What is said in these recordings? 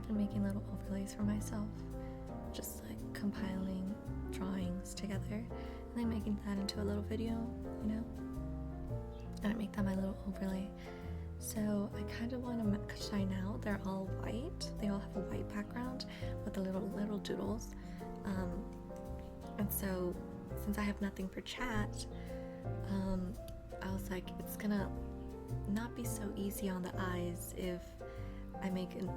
been making little overlays for myself, just like compiling drawings together and then making that into a little video, you know? And I make that my little overlay. So I kind of want to shine out. They're all white. They all have a white background with the little doodles. And so since I have nothing for chat, I was like, it's gonna not be so easy on the eyes if I make an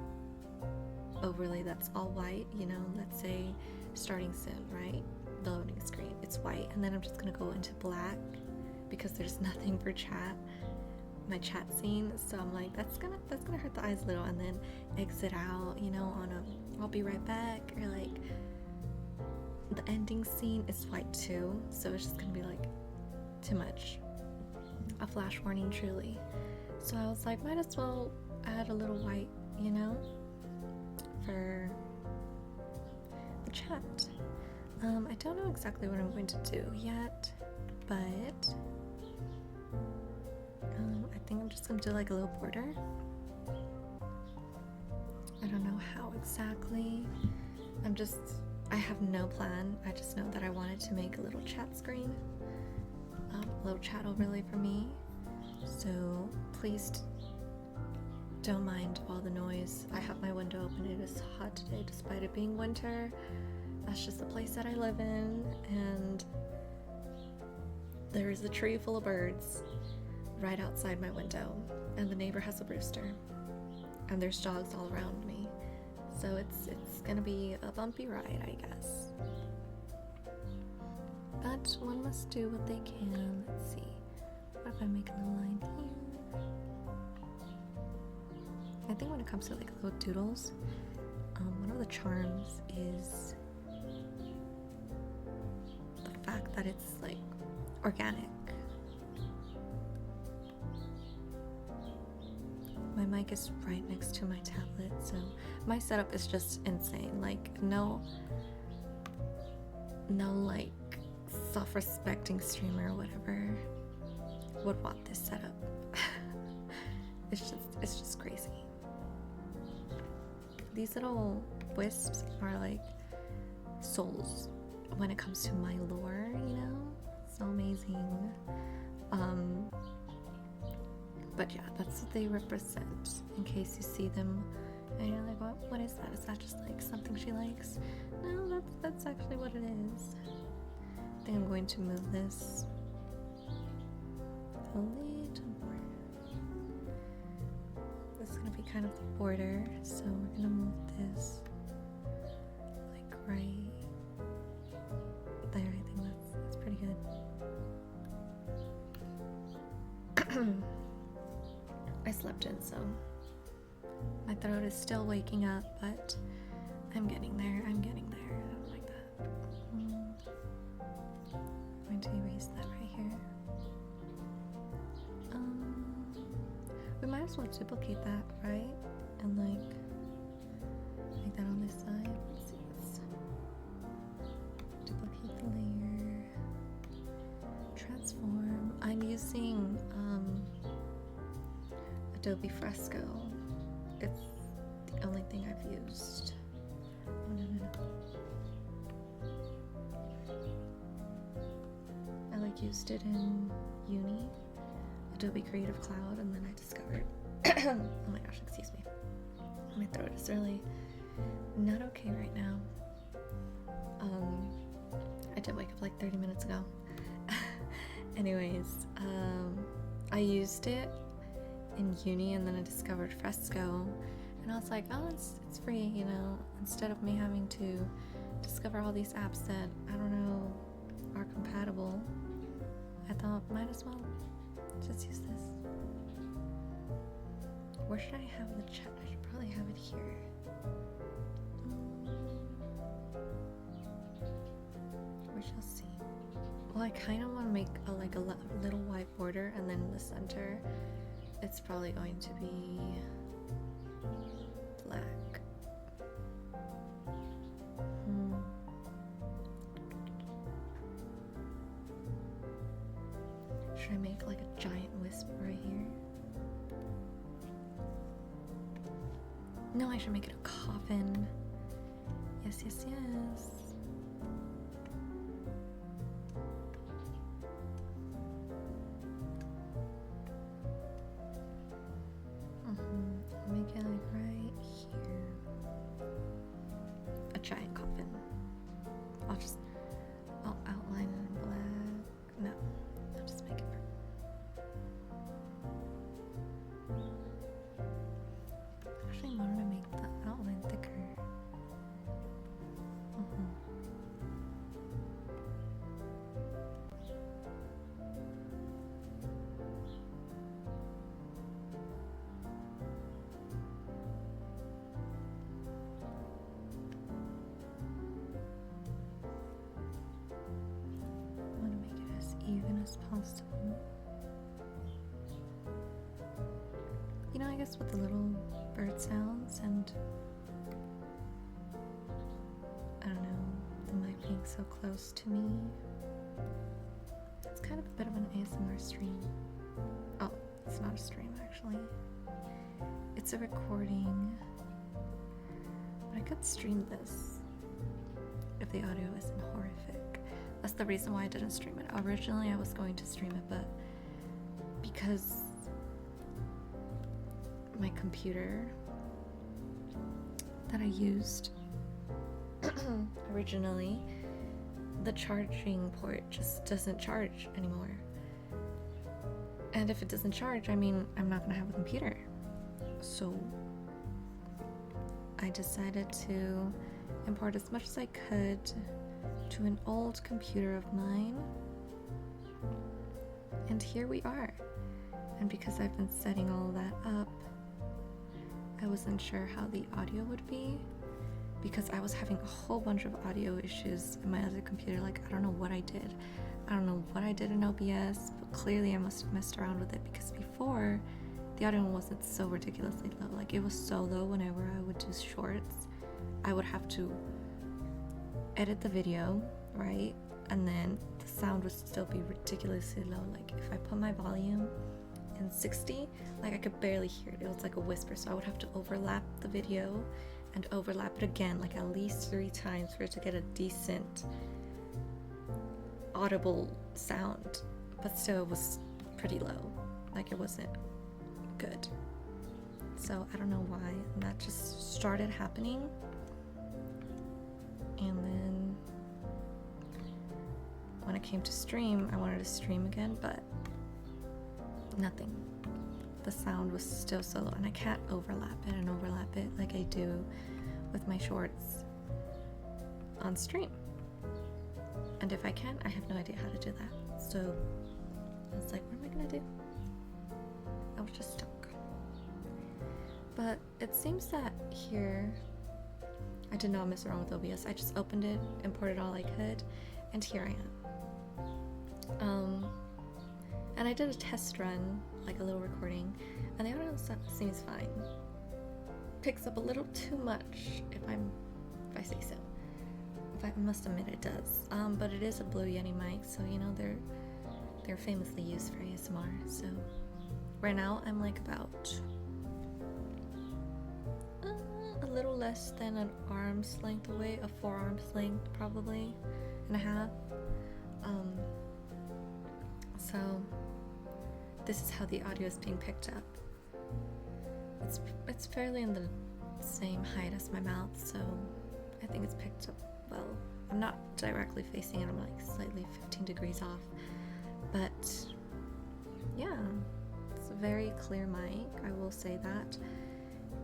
overlay that's all white, you know, let's say starting soon, right? The loading screen, it's white, and then I'm just gonna go into black because there's nothing for chat, my chat scene. So I'm like, that's gonna hurt the eyes a little, and then exit out, you know, on a I'll be right back, or like the ending scene is white too, so it's just gonna be like too much. A flash warning, truly. So I was like, might as well add a little white, you know, for the chat. I don't know exactly what I'm going to do yet, but I think I'm just gonna do like a little border. I don't know how exactly. I have no plan. I just know that I wanted to make a little chat screen, a little chat overlay for me. So please don't mind all the noise. I have my window open. It is hot today despite it being winter. That's just the place that I live in, and there is a tree full of birds right outside my window, and the neighbor has a rooster, and there's dogs all around me. So it's gonna be a bumpy ride, I guess. But one must do what they can. Let's see. What if I make a little line here? I think when it comes to like little doodles, one of the charms is the fact that it's like organic. My mic is right next to my tablet, so my setup is just insane. Like no like self-respecting streamer or whatever would want this setup. It's just crazy. These little wisps are like souls when it comes to my lore, you know? So amazing. But yeah, that's what they represent, in case you see them and you're like, what is that? Is that just like something she likes? No, that's actually what it is. I think I'm going to move this a little more. This is gonna be kind of the border, so we're gonna move this like right there. I think that's pretty good. I slept in, so my throat is still waking up, but I'm getting there. I don't like that. I'm going to erase that right here. We might as well duplicate that, right? And like make that on this side. Let's see, let's duplicate the layer. Transform. I'm using ADOBE Fresco. It's the only thing I've used. Oh, no. I like used it in uni, Adobe Creative Cloud, and then I discovered oh my gosh, excuse me. My throat is really not okay right now. I did wake up like 30 minutes ago. Anyways, I used it in uni, and then I discovered Fresco, and I was like, oh, it's free, you know, instead of me having to discover all these apps that I don't know are compatible. I thought, might as well just use this. Where should I have the chat? I should probably have it here. We shall see. Well, I kind of want to make a little white border, and then in the center it's probably going to be black. Should I make like a giant wisp right here? No, I should make it a coffin. Yes, yes, yes. Make it like right here. A giant coffin. I'll outline it in black. No, I'll just make it actually wanted to make the outline thicker. Even as possible. You know, I guess with the little bird sounds and I don't know, the mic being so close to me, it's kind of a bit of an ASMR stream. Oh, it's not a stream actually. It's a recording. But I could stream this if the audio isn't horrific. That's the reason why I didn't stream it. Originally, I was going to stream it, but because my computer that I used originally, the charging port just doesn't charge anymore. And if it doesn't charge, I mean, I'm not gonna have a computer. So I decided to import as much as I could to an old computer of mine, and here we are. And because I've been setting all that up, I wasn't sure how the audio would be because I was having a whole bunch of audio issues in my other computer. Like, I don't know what I did. I don't know what I did in OBS, but clearly I must have messed around with it because before the audio wasn't so ridiculously low. Like, it was so low whenever I would do shorts, I would have to edit the video, right? And then the sound would still be ridiculously low. Like, if I put my volume in 60, like, I could barely hear it. It was like a whisper. So I would have to overlap the video and overlap it again, like at least 3 times for it to get a decent audible sound. But still, it was pretty low. Like, it wasn't good. So I don't know why. And that just started happening. And then when it came to stream, I wanted to stream again, but nothing. The sound was still so low, and I can't overlap it like I do with my shorts on stream. And if I can, I have no idea how to do that. So I was like, what am I gonna do? I was just stuck. But it seems that here, I did not mess around with OBS. I just opened it, imported all I could, and here I am. And I did a test run, like a little recording, and the audio seems fine. Picks up a little too much, if I say so. I must admit it does. But it is a Blue Yeti mic, so you know they're famously used for ASMR. So right now I'm like about a little less than an arm's length away, a forearm's length probably and a half. So this is how the audio is being picked up. It's fairly in the same height as my mouth, so I think it's picked up well. I'm not directly facing it, I'm like slightly 15 degrees off, but yeah, it's a very clear mic, I will say that.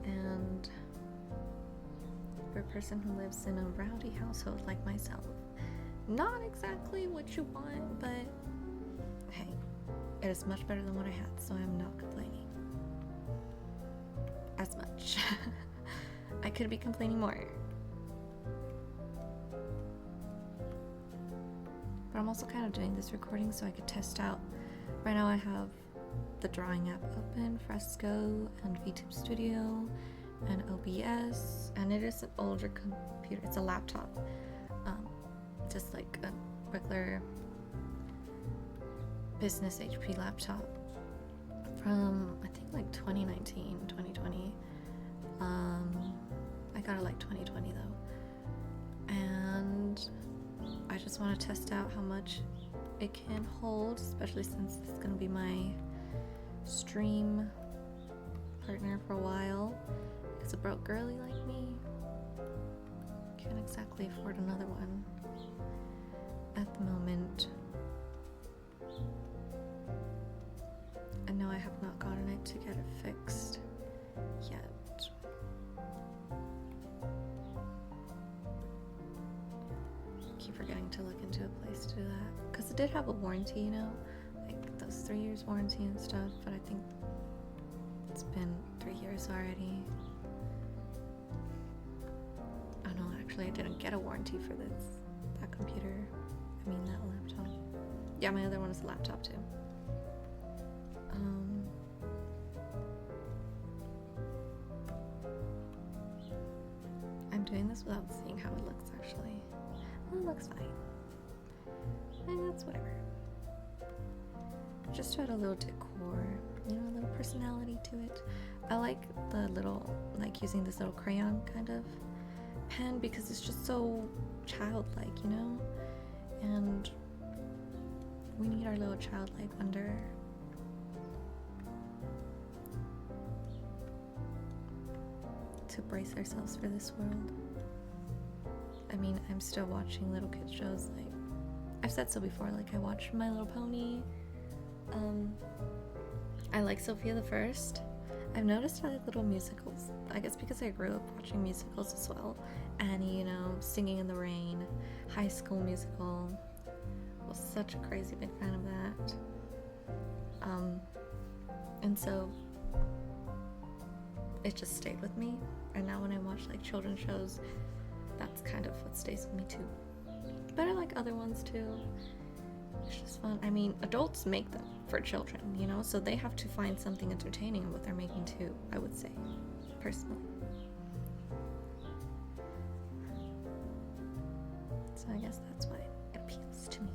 And for a person who lives in a rowdy household like myself, not exactly what you want, but hey, it is much better than what I had, so I'm not complaining as much. I could be complaining more. But I'm also kind of doing this recording so I could test out. Right now I have the drawing app open, Fresco and VTube Studio and OBS, and it is an older computer. It's a laptop, just like a regular business HP laptop from I think like 2019, 2020. I got it like 2020 though. And I just want to test out how much it can hold, especially since it's gonna be my stream partner for a while. Because a broke girly like me can't exactly afford another one at the moment. And no, I have not gotten it to get it fixed yet. Keep forgetting to look into a place to do that, because it did have a warranty, you know, like those 3 years warranty and stuff, but I think it's been 3 years already. Oh no, actually I didn't get a warranty for that computer. I mean that laptop. Yeah, my other one is a laptop too. I'm doing this without seeing how it looks actually. Well, it looks fine. And that's whatever. Just to add a little decor, you know, a little personality to it. I like the little, like using this little crayon kind of pen because it's just so childlike, you know? And we need our little childlike wonder. To brace ourselves for this world. I mean, I'm still watching little kids shows, like I've said so before, like I watched My Little Pony. I like Sophia the First. I've noticed I like little musicals. I guess because I grew up watching musicals as well. Annie, you know, Singing in the Rain, High School Musical. Was such a crazy big fan of that. And so it just stayed with me. And now when I watch like children's shows, that's kind of what stays with me too. But I like other ones too. It's just fun. I mean, adults make them for children, you know, so they have to find something entertaining in what they're making too, I would say, personally. So I guess that's why it appeals to me.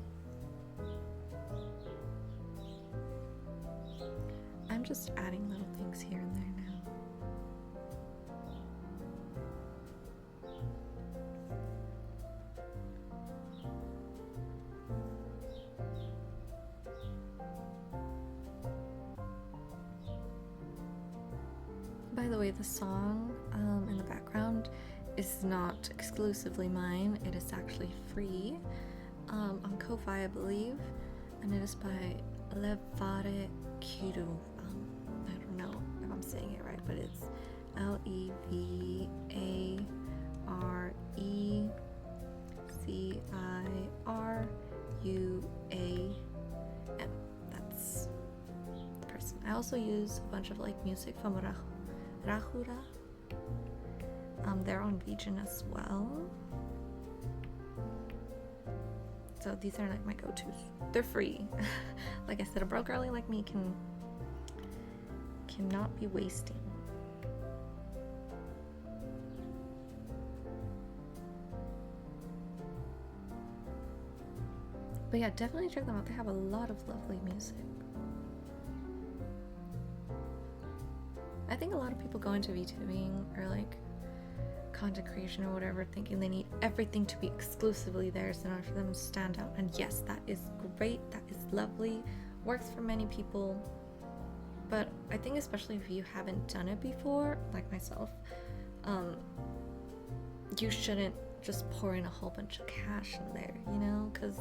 I'm just adding little things here and there now. By the way, the song in the background is not exclusively mine. It is actually free on Ko-Fi, I believe, and it is by Levare Ciruam. I don't know if I'm saying it right, but it's LevarecirUam. That's the person. I also use a bunch of like music from Rahura. They're on Vegan as well. So these are like my go-tos. They're free. Like I said, a broke girly like me cannot be wasting. But yeah, definitely check them out. They have a lot of lovely music. I think a lot of people go into VTubing or like content creation or whatever thinking they need everything to be exclusively theirs in order for them to stand out. And yes, that is great, that is lovely, works for many people. But I think especially if you haven't done it before, like myself, you shouldn't just pour in a whole bunch of cash in there, you know, because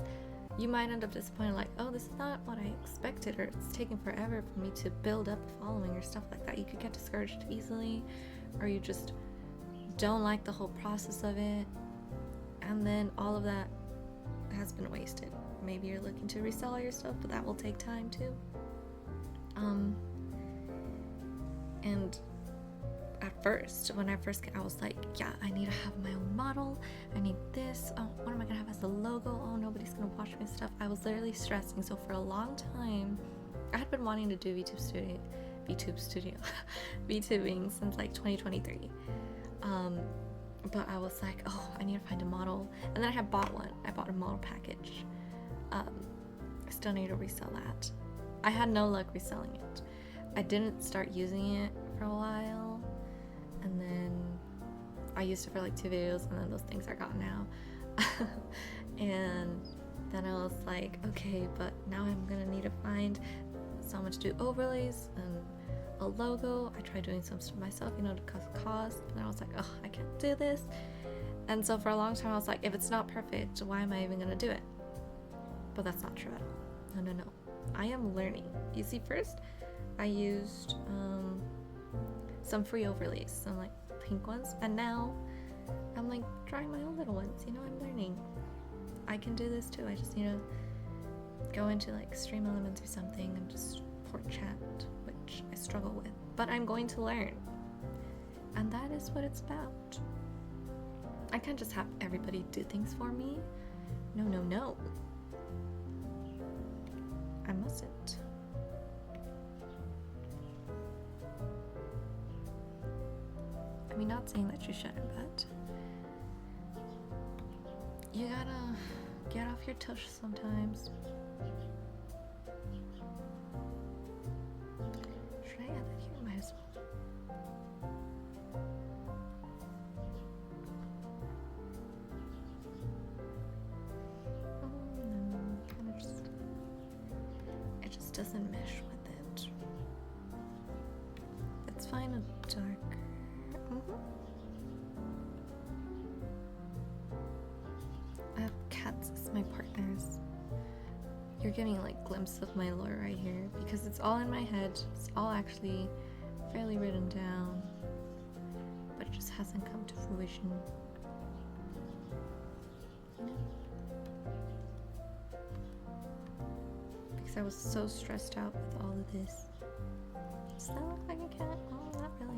you might end up disappointed, like, oh, this is not what I expected, or it's taking forever for me to build up a following or stuff like that. You could get discouraged easily, or you just don't like the whole process of it, and then all of that has been wasted. Maybe you're looking to resell all your stuff, but that will take time too. And at first, when I first I was like, yeah, I need to have my own model, I need this, oh, what am I gonna have as a logo, oh, nobody's gonna watch me stuff. I was literally stressing. So for a long time I had been wanting to do VTubing since like 2023, but I was like, oh, I need to find a model, and then I had bought one. I bought a model package. I still need to resell that. I had no luck reselling it. I didn't start using it for a while, and then I used it for like 2 videos, and then those things are gone now. And then I was like, okay, but now I'm gonna need to find someone to do overlays and a logo. I tried doing some stuff myself, you know, to cut cost, and I was like, oh, I can't do this. And so for a long time I was like, if it's not perfect, why am I even gonna do it? But that's not true at all. No. I am learning. You see, first I used some free overlays, some like pink ones, and now I'm like drawing my own little ones. You know, I'm learning. I can do this too. I just need to go into like Stream Elements or something and just port chat, which I struggle with. But I'm going to learn. And that is what it's about. I can't just have everybody do things for me. No. I mustn't. I mean, not saying that you shouldn't, but you gotta get off your tush sometimes. Should I add that here? Might as well. Oh no, it just doesn't mesh with it. It's fine with darker. I have cats as my partners. You're getting like a glimpse of my lore right here because it's all in my head. It's all actually fairly written down, but it just hasn't come to fruition. You know? Because I was so stressed out with all of this. Does that look like a cat? Oh, not really.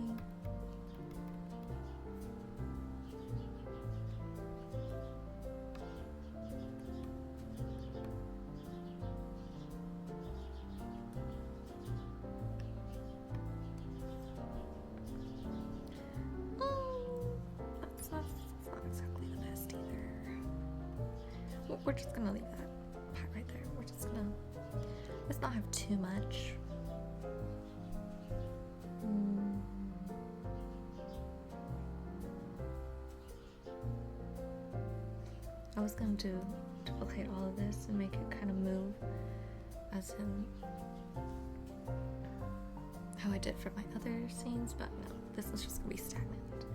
We're just gonna leave that part right there. We're just gonna, let's not have too much. I was gonna duplicate all of this and make it kind of move as in how I did for my other scenes, but no, this is just gonna be stagnant.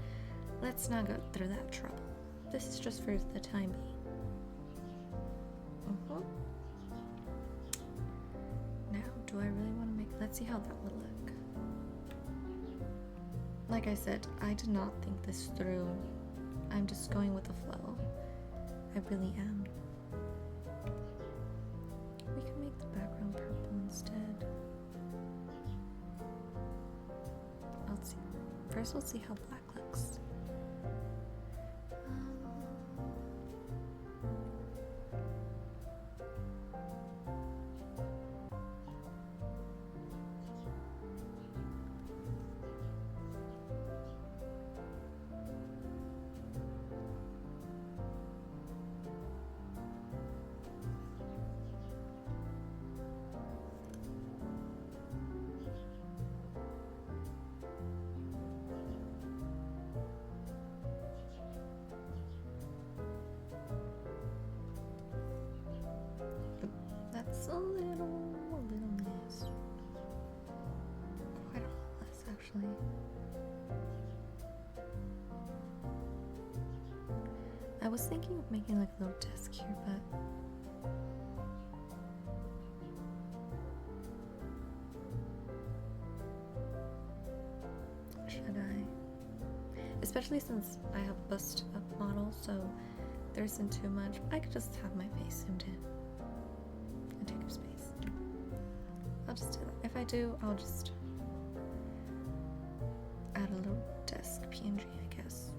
Let's not go through that trouble. This is just for the time being. Now, do I really want to make... Let's see how that would look. Like I said, I did not think this through. I'm just going with the flow. I really am. We can make the background purple instead. I'll see. First we'll see how black looks. That's a little less. Quite a lot less, actually. I was thinking of making like a little desk here, but should I? Especially since I have a bust up model, so there isn't too much. I could just have my face zoomed in. Take up space. I'll just do that. If I do, I'll just add a little desk PNG, I guess.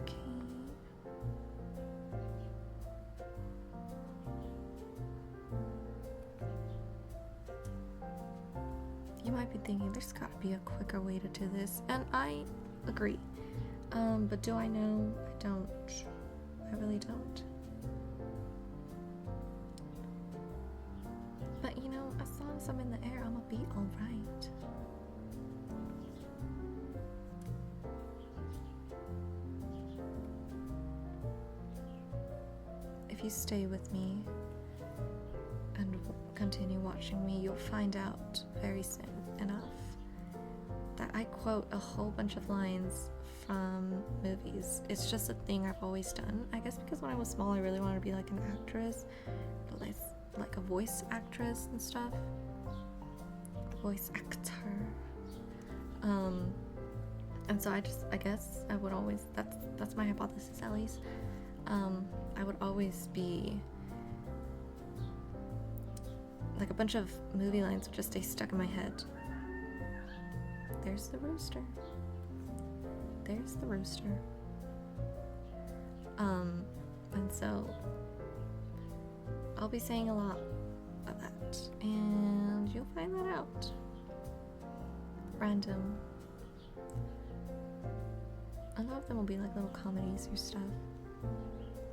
Okay. You might be thinking there's gotta be a quicker way to do this, and I agree. But do I know? I don't. I really don't. As long as I'm in the air, I'm gonna be alright. If you stay with me and continue watching me, you'll find out very soon enough that I quote a whole bunch of lines from movies. It's just a thing I've always done. I guess because when I was small, I really wanted to be like an actress, but like a voice actress and stuff. Voice actor. And so I guess I would always, that's my hypothesis at least. I would always be like a bunch of movie lines would just stay stuck in my head. There's the rooster. There's the rooster. And so I'll be saying a lot of that, and you'll find that out. Random. A lot of them will be like little comedies or stuff.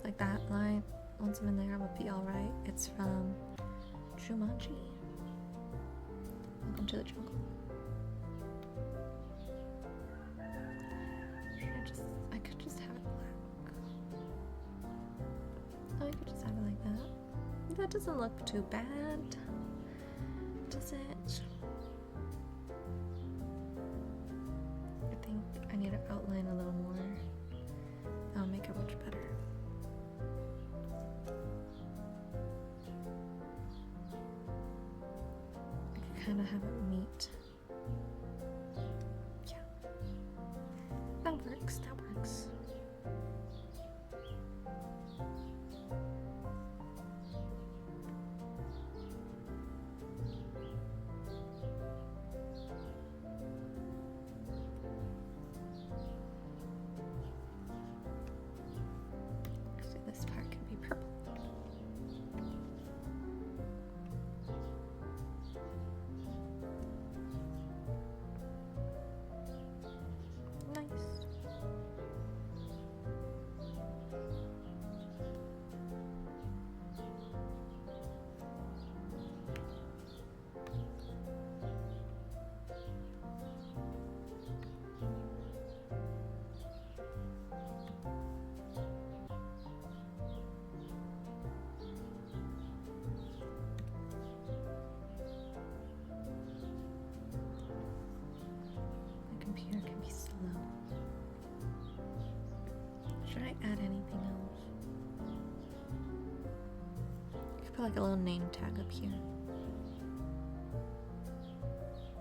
Like that line, once I'm in there, I'm gonna be alright. It's from Jumanji. Welcome to the jungle. I could just have it black. Oh, I could just have it like that. That doesn't look too bad, does it? I think I need to outline a little more. That'll make it much better. I could kind of have it meet. Yeah. That works, that works. Actually, this part can be purple. Nice. My computer can be slow. Should I add anything else? I could put like a little name tag up here.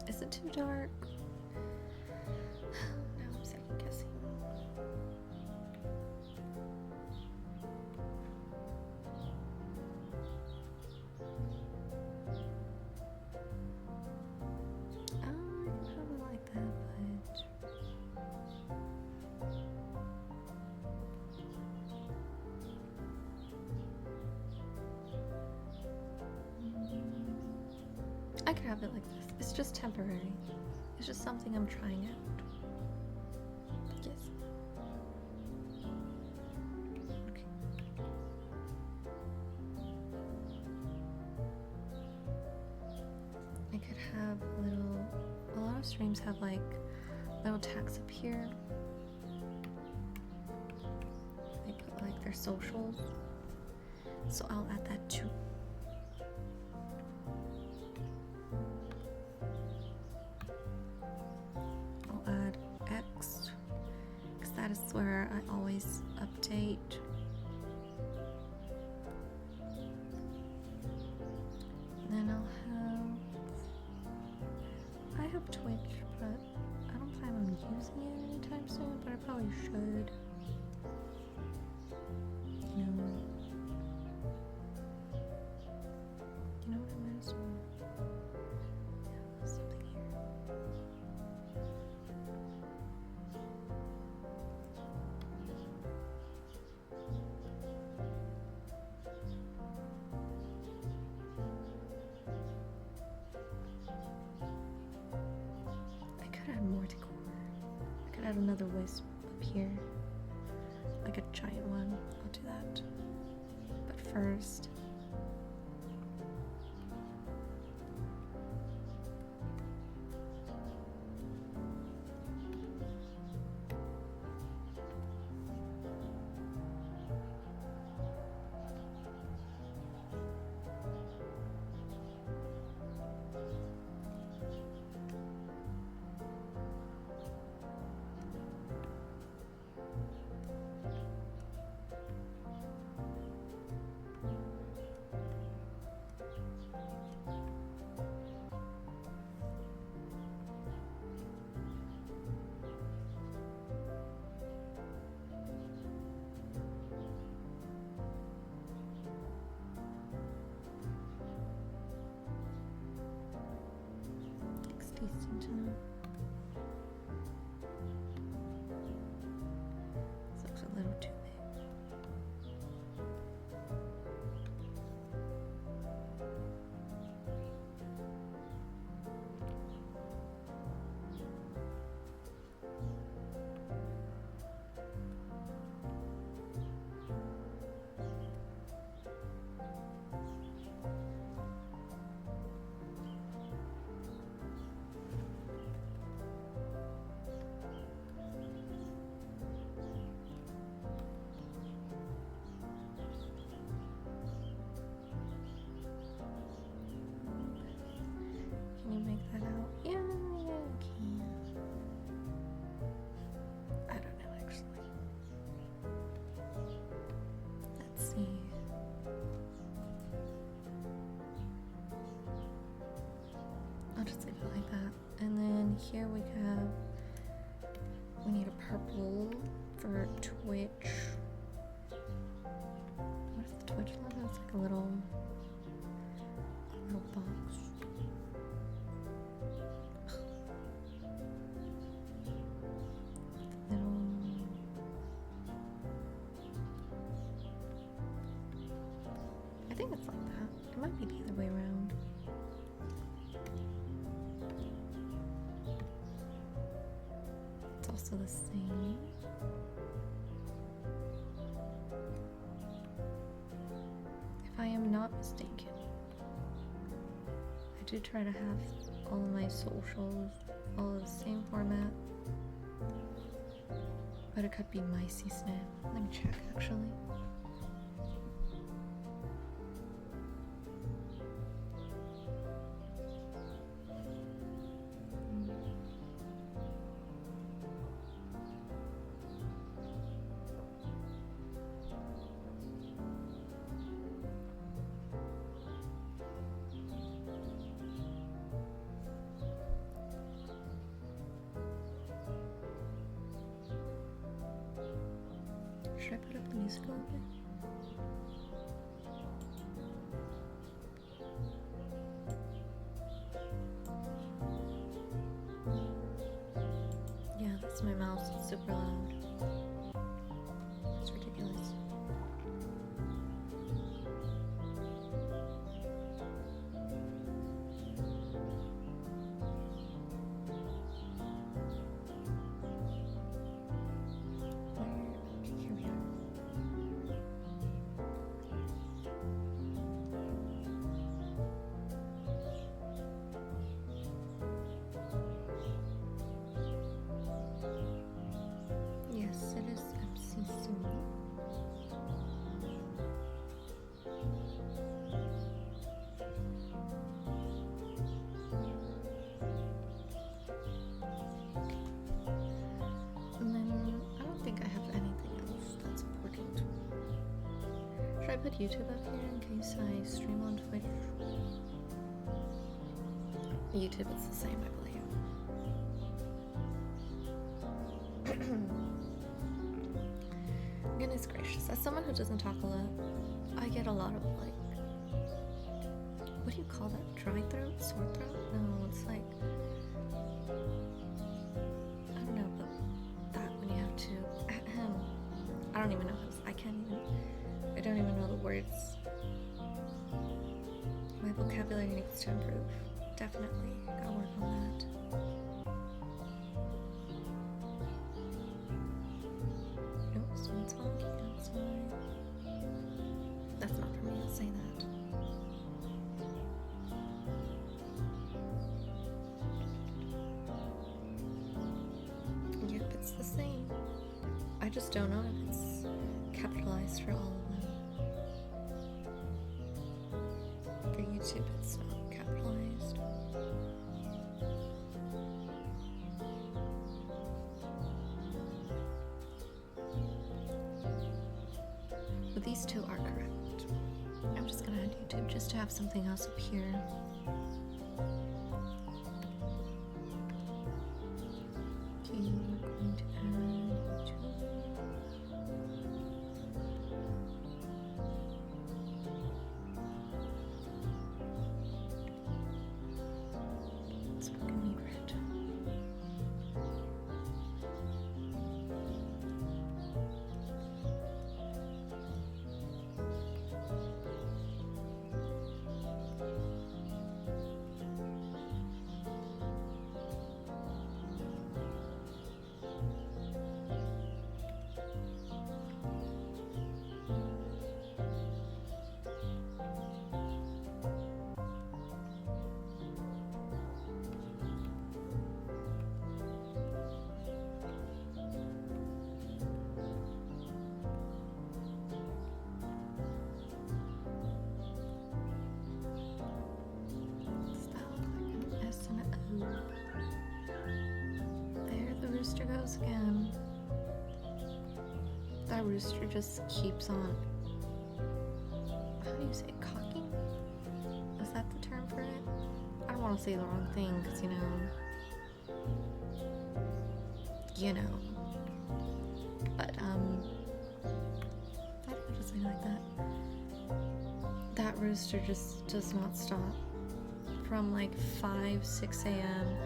Is it too dark? Now I'm second guessing. I can have it like that, but I could have it like this. It's just temporary. It's just something I'm trying out. Yes. Okay. I could have a lot of streams have like little tags up here. They put like their socials. So I'll add that too. I'll add X, because that is where I always update. And then I have Twitch, but I don't plan on using it anytime soon, but I probably should. You know what I meant? Yeah, something here. I could add more decor. I could add another wisp up here, like a giant one. I'll do that. But first, that. And then here we need a purple for Twitch. What's the Twitch logo? It's like a little box. I think it's like that. It might be the other way around. It's also the same. If I am not mistaken, I do try to have all of my socials all the same format, but it could be Micey Snap. Let me check actually. Should I put up the music a little bit? Yeah, that's my mouse. It's super loud. It's ridiculous. Here we are. Yes, it is MC soon. And then I don't think I have anything else that's important. Should I put YouTube up here in case I stream on Twitch? YouTube, it's the same, I believe. Goodness gracious, as someone who doesn't talk a lot, I get a lot of like, what do you call that? Dry throat? Sore throat? No, it's like, I don't know, but that when you have to, I don't even know how to, I don't even know the words. My vocabulary needs to improve. Definitely, gotta work on that. Someone's honking outside. That's not for me, I'll say that. Yep, it's the same. I just don't know if it's capitalized for all of them. For YouTube, it's not capitalized. But these two are correct. I'm just gonna add YouTube just to have something else up here. Okay, we're going to add YouTube. It's gonna need red. There the rooster goes again. That rooster just keeps on, how do you say, cocking? Is that the term for it? I don't want want to say the wrong thing because, but, I don't know, just something like that. That rooster just does not stop. From like 5-6 a.m.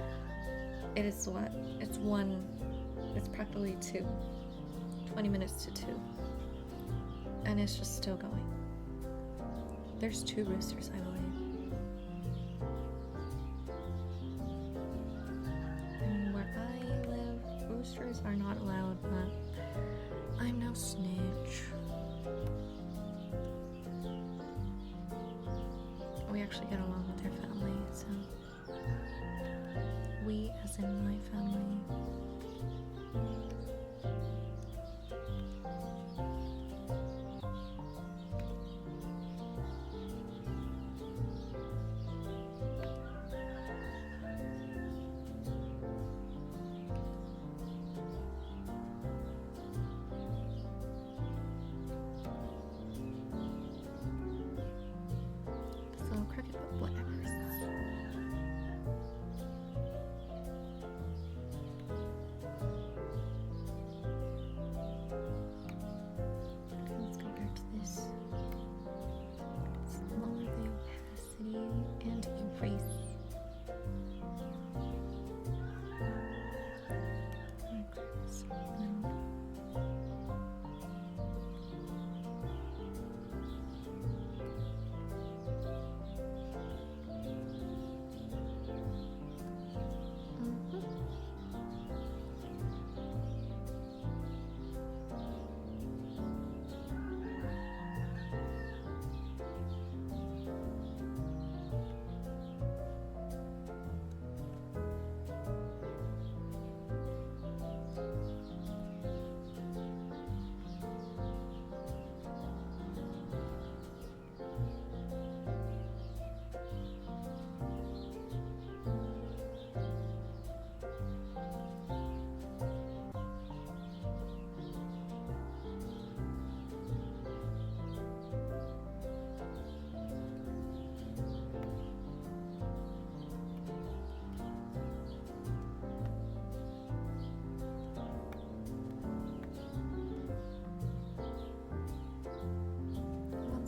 It is what? It's practically 2. 20 minutes to 2. And it's just still going. There's 2 roosters, I believe. And where I live, roosters are not allowed, but I'm no snitch. We actually get along with their family, so we, as in my family.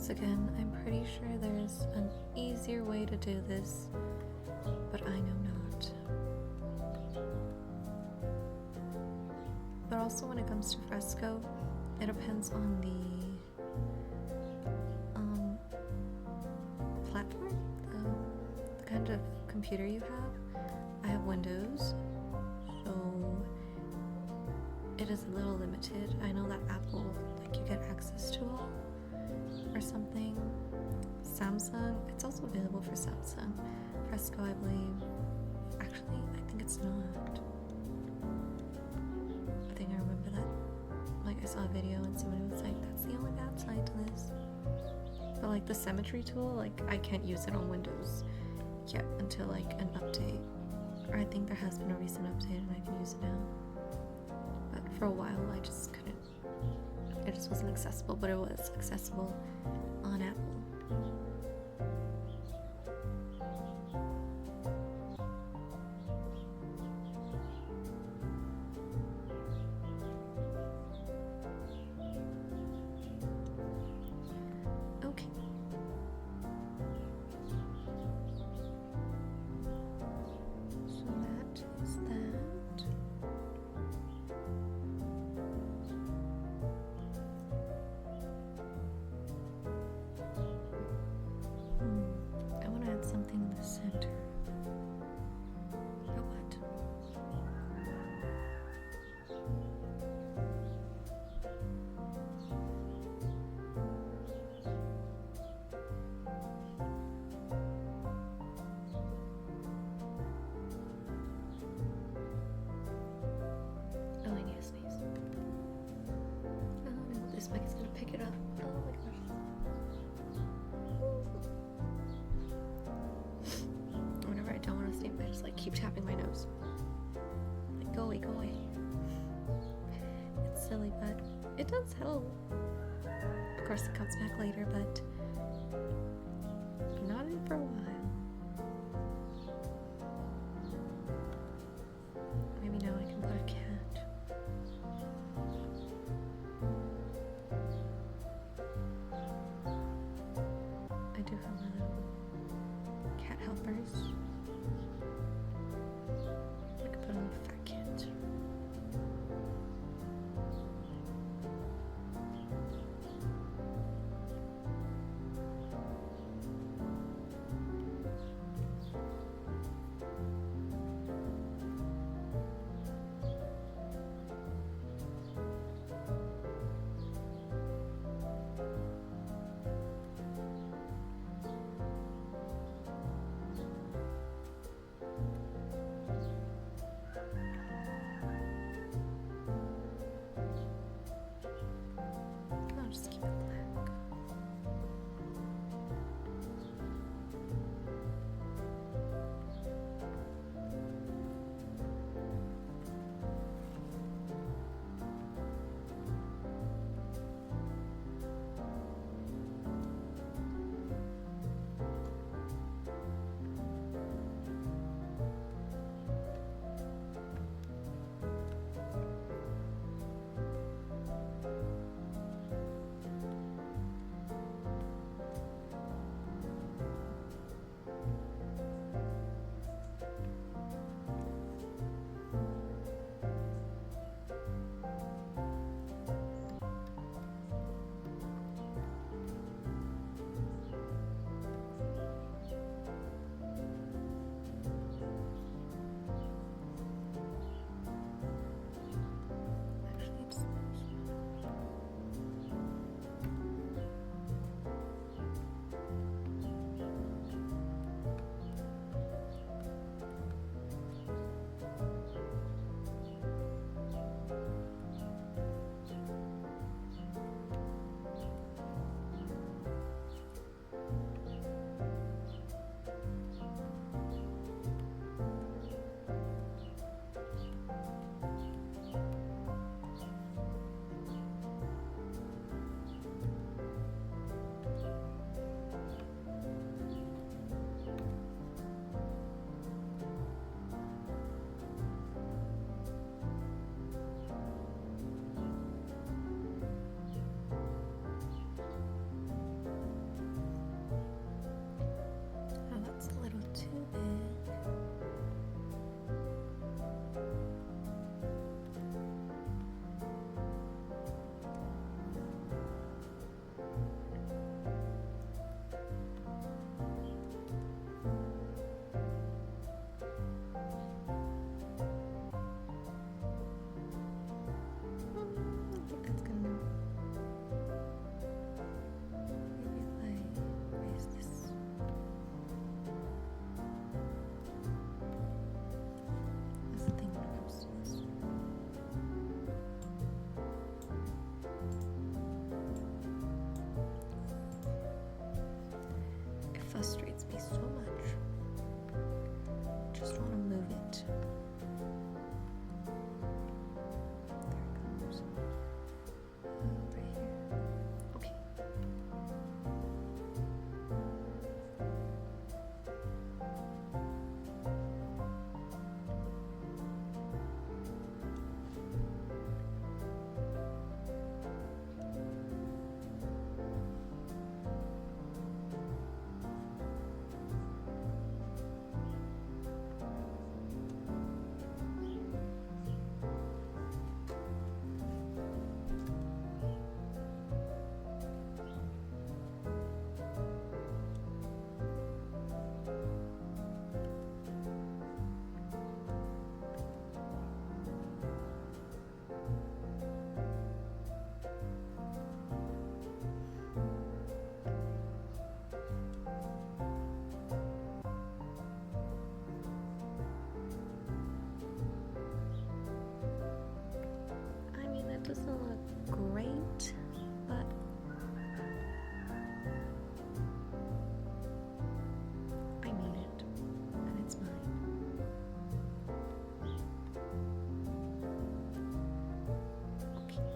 Again, I'm pretty sure there's an easier way to do this, but I know not. But also when it comes to Fresco, it depends on the platform, the kind of computer you have. I have Windows, so it is a little limited. I know that Apple, like, you get access to all or something. Samsung, it's also available for Samsung. Fresco, I believe. Actually, I think it's not. I think I remember that. Like, I saw a video and somebody was like, that's the only bad side to this. But like the symmetry tool, like, I can't use it on Windows yet until like an update. Or I think there has been a recent update and I can use it now. But for a while, I just couldn't. It just wasn't accessible, but it was accessible on Apple. Okay. So that is that. I want to add something in the center. But what? Oh, I need a sneeze. Oh no, this mic is gonna pick it up. Oh my gosh. Whenever I don't want to sleep, I just like keep tapping my nose. Like, go away, go away. It's silly, but it does help. Of course, it comes back later, but I'm not in for a while. frustrates me so much. Just want to move it. There it goes. Over here. Okay. Doesn't look great, but I need it, and it's mine. Okay.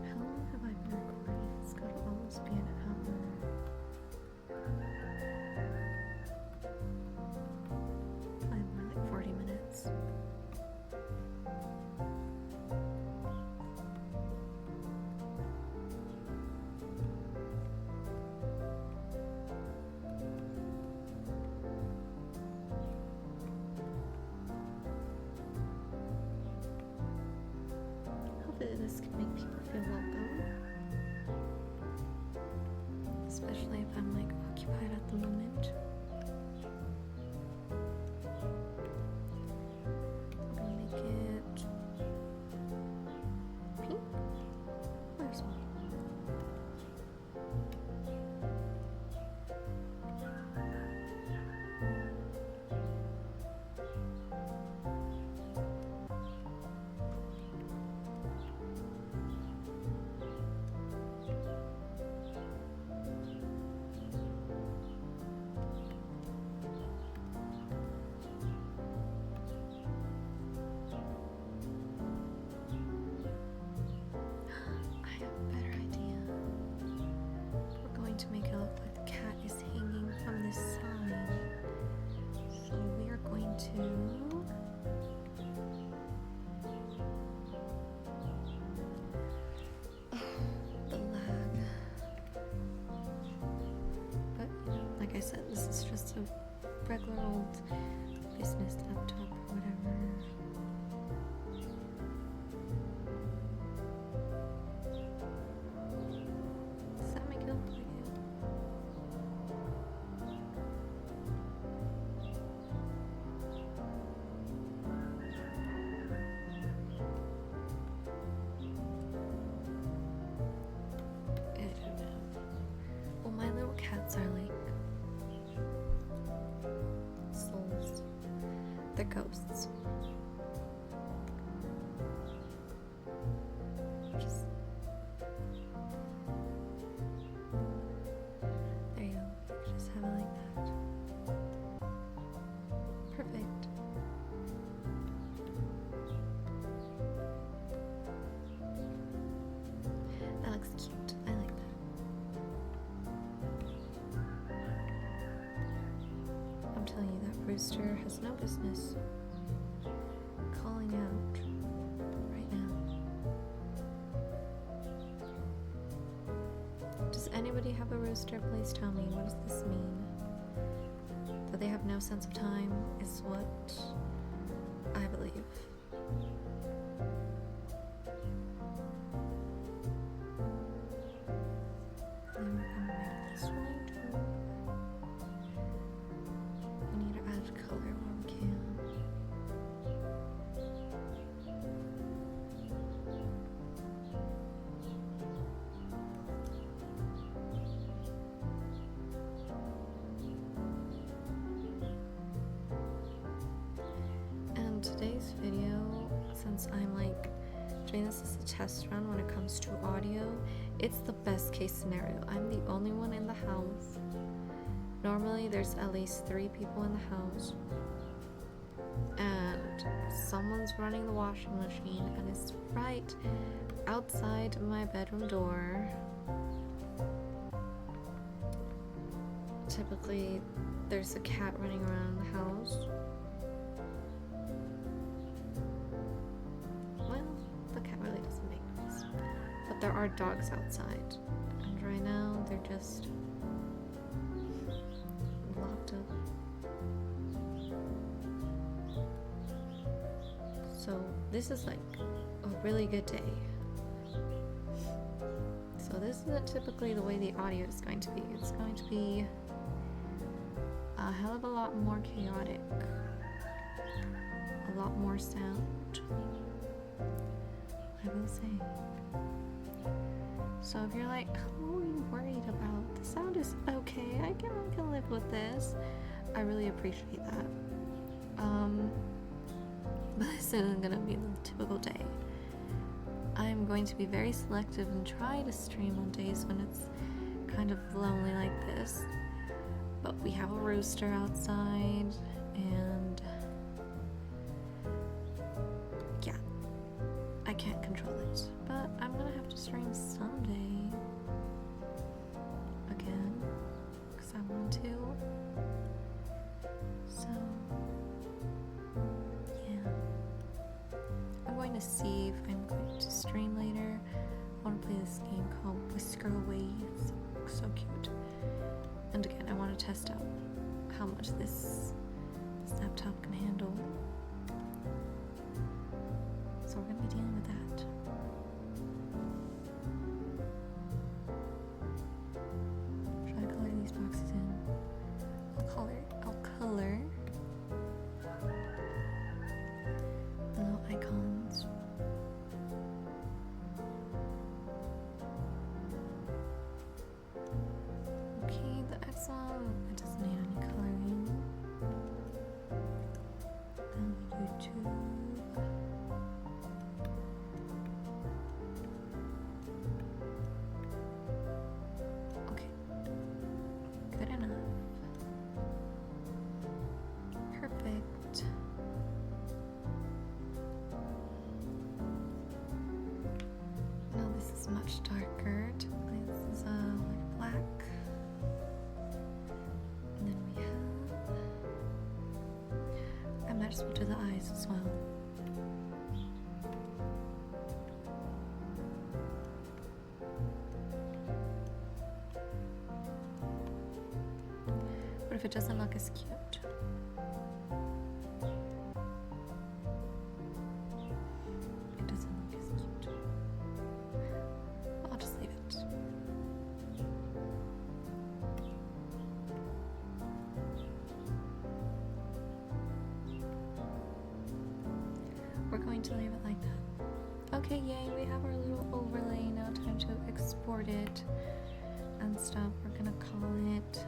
How long have I been recording? It's gotta almost be an hour. More like 40 minutes. Hopefully this can make people feel welcome. Especially if I'm like occupied at the moment. To make it look like the cat is hanging from this side. So we are going to the lag. But you know, like I said, this is just a regular old business laptop or whatever. Does that make it look like it? Cats are like souls. They're ghosts. Just there you go. Just have it like that. Perfect. That looks cute. I like that. I'm telling you, that rooster has no business calling out right now. Does anybody have a rooster? Please tell me. What does this mean? That they have no sense of time is what I believe. And we're gonna make this one too. We need to add color where we can. And today's video, since I'm like doing this as a test run when it comes to audio. It's the best case scenario. I'm the only one in the house. Normally there's at least 3 people in the house. And someone's running the washing machine and it's right outside my bedroom door. Typically there's a cat running around the house. Well, the cat really doesn't make noise. But there are dogs outside. And right now they're just locked up. So this is like a really good day. So this isn't typically the way the audio is going to be. It's going to be a hell of a lot more chaotic. A lot more sound, I will say. So if you're like, what are you worried about? The sound is okay. I can live with this. I really appreciate that. But this isn't gonna be the typical day. I'm going to be very selective and try to stream on days when it's kind of lonely like this. But we have a rooster outside and yeah, I can't control it. But I'm gonna have to stream someday again because I want to. So to see if I'm going to stream later. I want to play this game called Whisker Away. It's so cute. And again, I want to test out how much this laptop can handle. So we're going to be dealing with that. Should I color these boxes in? I'll color the little icons. Okay, the X one, it doesn't need any coloring. Then we do 2. Okay, good enough. Perfect. No, this is much darker. Typically this is like black. And then we have, I might as well do the eyes as well. What if it doesn't look as cute? It doesn't look as cute. I'll just leave it. We're going to leave it like that. Okay, yay, we have our little overlay. Now time to export it and stuff. We're gonna call it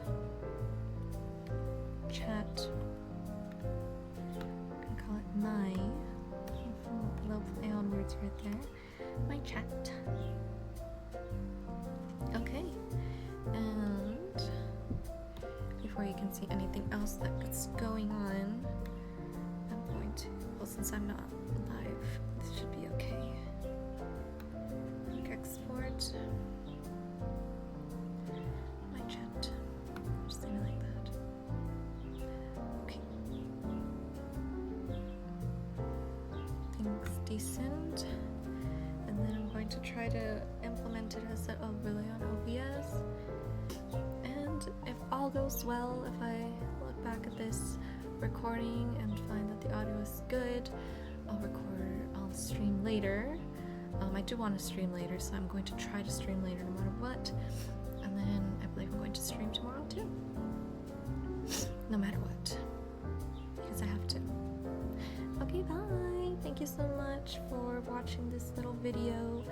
chat. We're gonna call it my. Little play on words right there. My chat. Okay, and before you can see anything else that's going on, I'm going to, well, since I'm not live, this should be okay. Click export. My chat. Just leave it like that. Okay. Things decent. And then I'm going to try to implement it as an overlay on OBS. And if all goes well, if I look back at this recording and find that the audio is good, I'll stream later. I do want to stream later, so I'm going to try to stream later no matter what. And then I believe I'm going to stream tomorrow too. No matter what. Because I have to. Okay, bye! Thank you so much for watching this little video.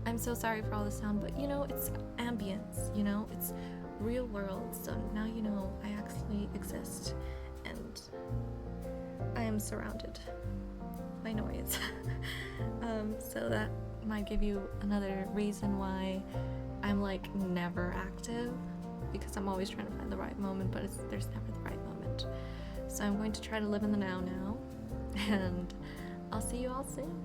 I'm so sorry for all the sound, but you know, it's ambience, you know? It's real world, so now you know I actually exist and I am surrounded. my noise. So that might give you another reason why I'm like never active, because I'm always trying to find the right moment, but there's never the right moment. So I'm going to try to live in the now, and I'll see you all soon.